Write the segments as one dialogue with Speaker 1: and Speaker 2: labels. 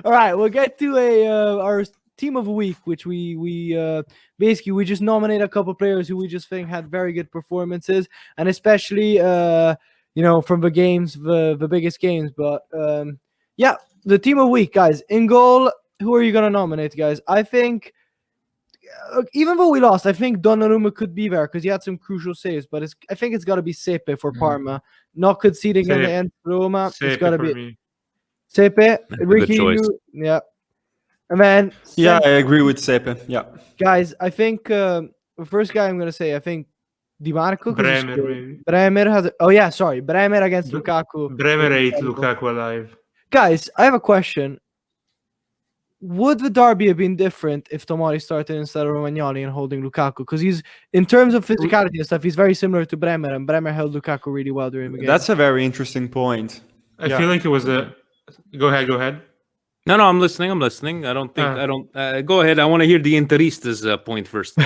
Speaker 1: All right, we'll get to our team of the week, which we basically we just nominate a couple players who we just think had very good performances, and especially from the games, the biggest games. But yeah, the team of the week, guys. In goal, who are you gonna nominate, guys? I think. Even though we lost, I think Donnarumma could be there because he had some crucial saves. But I think it's got to be Sepe for Parma. Not conceding in the end, Roma. It's got to be
Speaker 2: me.
Speaker 1: Sepe.
Speaker 3: Good choice.
Speaker 1: Yeah. And then
Speaker 4: I agree with Sepe. Yeah,
Speaker 1: guys, I think the first guy I'm gonna say, I think Di Marco.
Speaker 2: Bremer, maybe.
Speaker 1: Bremer has. Bremer against Lukaku.
Speaker 2: Bremer ate Lukaku alive.
Speaker 1: Guys, I have a question. Would the derby have been different if Tomori started instead of Romagnoli and holding Lukaku? Because he's, in terms of physicality and stuff, he's very similar to Bremer, and Bremer held Lukaku really well during the game.
Speaker 4: That's a very interesting point.
Speaker 2: I feel like it was a. Go ahead.
Speaker 3: No, I'm listening. I don't think. Go ahead. I want to hear the Interista's point first.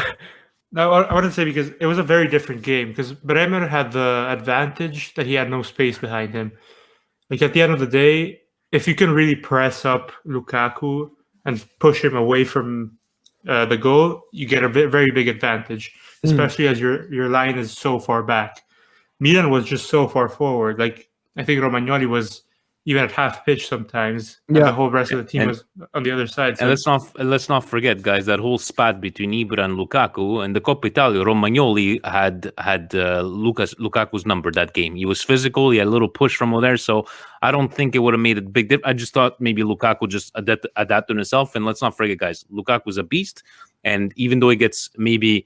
Speaker 2: No, I wouldn't say because it was a very different game. Because Bremer had the advantage that he had no space behind him. Like at the end of the day, if you can really press up Lukaku and push him away from the goal, you get a very big advantage, especially as your line is so far back. Milan was just so far forward. Like I think Romagnoli was even at half pitch sometimes. And the whole rest of the team was on the other side. So.
Speaker 3: And let's not forget, guys, that whole spat between Ibra and Lukaku and the Coppa Italia. Romagnoli had Lukaku's number that game. He was physical. He had a little push from over there. So I don't think it would have made a big difference. I just thought maybe Lukaku just adapted himself. And let's not forget, guys, Lukaku's a beast. And even though he gets maybe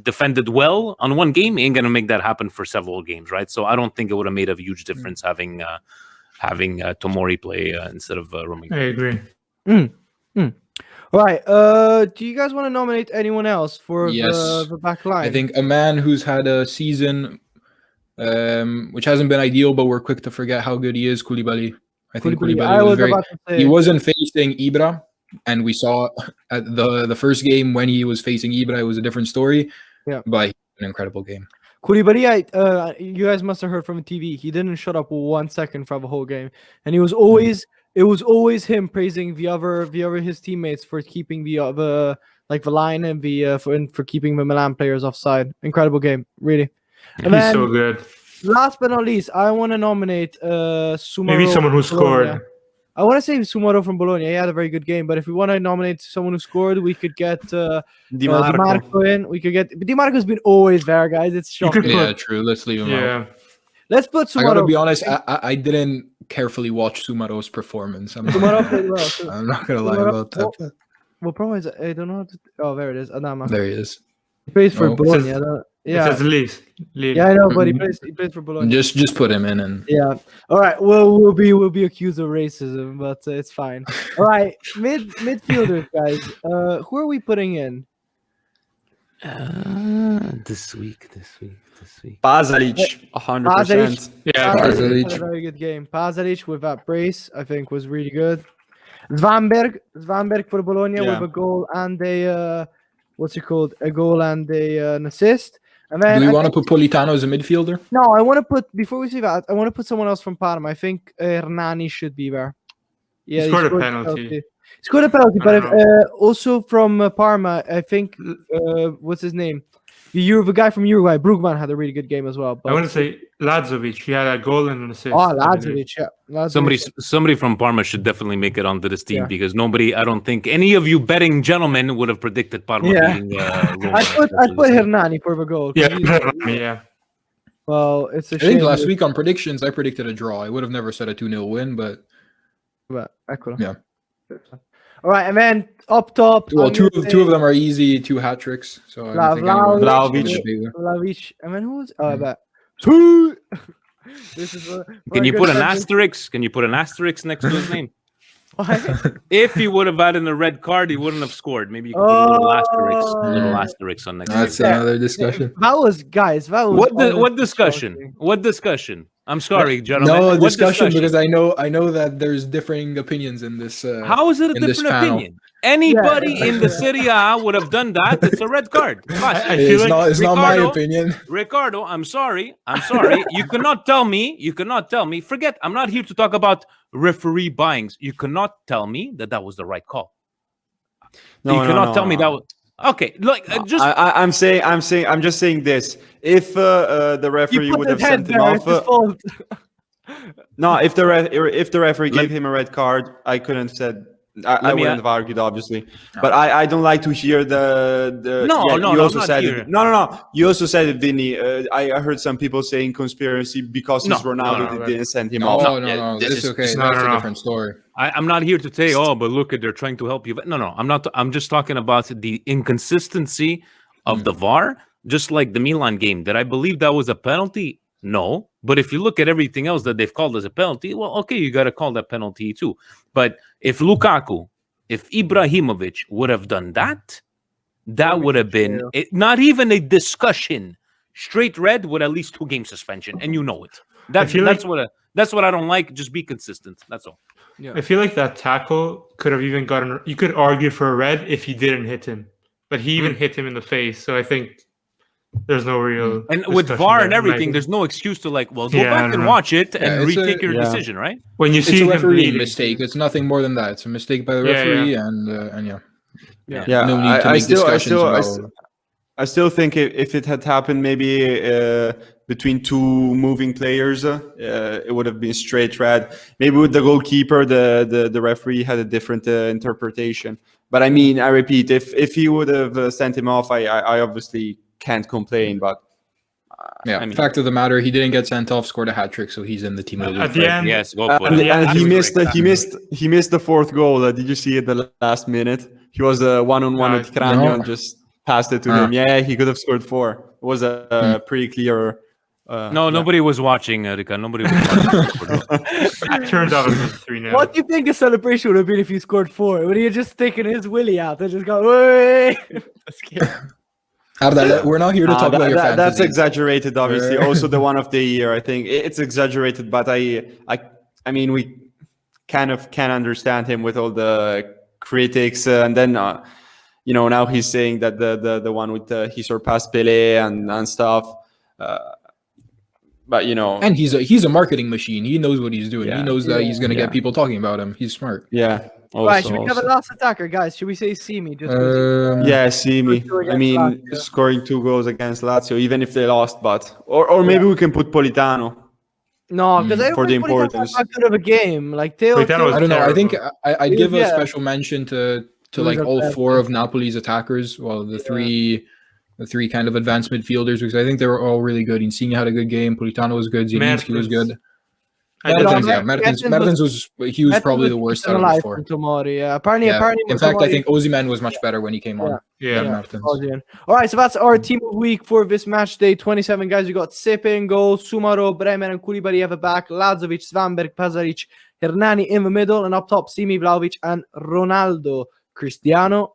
Speaker 3: defended well on one game, ain't gonna make that happen for several games, right? So I don't think it would have made a huge difference having Tomori play instead of Romagnoli.
Speaker 2: I agree.
Speaker 1: All right. Do you guys want to nominate anyone else for the back line?
Speaker 5: I think a man who's had a season which hasn't been ideal, but we're quick to forget how good he is, Koulibaly. I think Koulibaly he wasn't facing Ibra. And we saw at the first game when he was facing Ibra, it was a different story. Yeah, but an incredible game.
Speaker 1: Koulibaly, you guys must have heard from TV. He didn't shut up 1 second for the whole game, and he was always it was always him praising his teammates for keeping the line and for keeping the Milan players offside. Incredible game, really. And
Speaker 2: he's so good.
Speaker 1: Last but not least, I want to nominate Sumaro.
Speaker 2: Maybe someone who scored.
Speaker 1: I want to say Sumaro from Bologna. He had a very good game, but if we want to nominate someone who scored, we could get Di Marco in. We could get Di Marco's been always there, guys. It's shocking.
Speaker 5: Yeah, true. Let's leave him out.
Speaker 1: Let's put Sumaro.
Speaker 5: I gotta be honest. I didn't carefully watch Sumaro's performance.
Speaker 1: Sumaro played well. So
Speaker 5: I'm not gonna lie about that.
Speaker 1: Well, problem is I don't know how to. Oh, there it is. Adama.
Speaker 5: There he is.
Speaker 1: He plays for Bologna. Yeah,
Speaker 2: it says Lille.
Speaker 1: Yeah, I know, but he plays for Bologna.
Speaker 5: Just put him in, and
Speaker 1: all right. We'll be accused of racism, but it's fine. All right, midfielders, guys. Who are we putting in?
Speaker 3: This week.
Speaker 4: Pasalic, 100%.
Speaker 2: Yeah,
Speaker 1: Pasalic had a very good game. Pasalic with that brace, I think, was really good. Svanberg for Bologna with a goal and a a goal and an assist. And then
Speaker 5: do we want to put Politano as a midfielder?
Speaker 1: No, I want to put, before we say that, I want to put someone else from Parma. I think Hernani should be there.
Speaker 2: Yeah, he scored a penalty.
Speaker 1: He scored a penalty, but also from Parma, I think, what's his name? The guy from Uruguay, Brugman, had a really good game as well. But
Speaker 2: I want to say Lazovic. He had a goal and an assist.
Speaker 1: Oh, Lazovic, yeah.
Speaker 3: Somebody from Parma should definitely make it onto this team because I don't think any of you betting gentlemen would have predicted Parma beating Roma.
Speaker 1: I'd put Hernani for the goal.
Speaker 2: Yeah.
Speaker 1: Well, it's a shame.
Speaker 5: I think last week on predictions, I predicted a draw. I would have never said a 2-0 win, but
Speaker 1: yeah. All right, and then up top.
Speaker 5: Well, two of them are easy, 2 hat tricks. So
Speaker 1: Vlahovic. And then who was? Oh, I bet. This is.
Speaker 3: Can you put an asterisk? Can you put an asterisk next to his name? If he would have gotten a red card, he wouldn't have scored. Maybe you could put a little asterisk on next.
Speaker 5: That's another discussion.
Speaker 1: What
Speaker 3: discussion? What discussion? I'm sorry, gentlemen.
Speaker 5: No discussion because I know that there's differing opinions in this.
Speaker 3: How is it a different opinion? Anybody in the Serie A would have done that. It's a red card.
Speaker 2: I feel like
Speaker 5: It's not my opinion.
Speaker 3: Ricardo, I'm sorry. You cannot tell me. Forget, I'm not here to talk about referee buyings. You cannot tell me that was the right call. You cannot tell me that was... Okay, look,
Speaker 4: I'm just saying this. If the referee would have sent him off, no, if the referee gave him a red card, I couldn't have said. I wouldn't have argued, obviously, but I don't like to hear the. You also said it. No. You also said it, Vinny. I heard some people saying conspiracy because he's Ronaldo. They didn't send him off.
Speaker 5: No. This is okay. That's a different story.
Speaker 3: I'm not here to say, but look at they're trying to help you. No, I'm not. I'm just talking about the inconsistency of the VAR. Just like the Milan game, did I believe that was a penalty? No, but if you look at everything else that they've called as a penalty, well, okay, you got to call that penalty too. But if Ibrahimovic would have done that would have been not even a discussion. Straight red with at least 2 game suspension, and you know it. That's what I don't like. Just be consistent. That's all.
Speaker 2: Yeah. I feel like that tackle could have even gotten. You could argue for a red if he didn't hit him, but he even hit him in the face. So I think. There's no real
Speaker 3: and with VAR and everything, there's no excuse to go back and watch it and retake your decision, right?
Speaker 2: When you see
Speaker 5: a referee mistake, it's nothing more than that. It's a mistake by the referee, and no need to make discussions.
Speaker 4: I still think if it had happened maybe between 2 moving players, it would have been straight red. Maybe with the goalkeeper, the referee had a different interpretation. But I mean, I repeat, if he would have sent him off, I obviously can't complain, but
Speaker 5: fact of the matter, he didn't get sent off, scored a hat trick, so he's in the team of the week.
Speaker 3: At the end, yes, go for
Speaker 4: it.
Speaker 3: And
Speaker 4: he missed the 4th goal. Did you see it the last minute? He was one-on-one with Cragno and just passed it to him. Yeah, he could have scored 4. It was a pretty clear.
Speaker 3: Nobody was watching, Erika. Nobody was watching.
Speaker 2: It turned out it was 3-0.
Speaker 1: What do you think the celebration would have been if he scored 4? Would he have just taken his willy out and just go, "Way"?
Speaker 5: Arda, we're not here to talk about your fantasy.
Speaker 4: That's exaggerated, obviously. Also, the one of the year, I think it's exaggerated, but I mean, we kind of can understand him with all the critics, and then now he's saying that the one with he surpassed Pelé and stuff. But
Speaker 5: and he's a marketing machine. He knows what he's doing. He knows that he's going to get people talking about him. He's smart.
Speaker 4: Yeah.
Speaker 1: Right, should we have a last attacker, guys? Should we say Simi?
Speaker 4: Simi. I mean, scoring 2 goals against Lazio, even if they lost, but or maybe we can put Politano.
Speaker 1: No, because
Speaker 4: for the importance.
Speaker 1: Not good of a game. Like Teo,
Speaker 5: I don't know. I think I'd give a special mention to all 4 of Napoli's attackers. Well, the three kind of advanced midfielders, because I think they were all really good. Insigne had a good game. Politano was good. Zielinski was good. Mertens was probably the worst out of the 4.
Speaker 1: Apparently,
Speaker 5: in fact, I think Osimhen was much better when he came on.
Speaker 1: All right, so that's our team of the week for this match day 27, guys. We got Sepe in goal, Sumaro, Bremer, and Koulibaly have a back, Lazovic, Svanberg, Pasaric, Hernani in the middle, and up top, Simi, Vlahovic, and Ronaldo. Cristiano,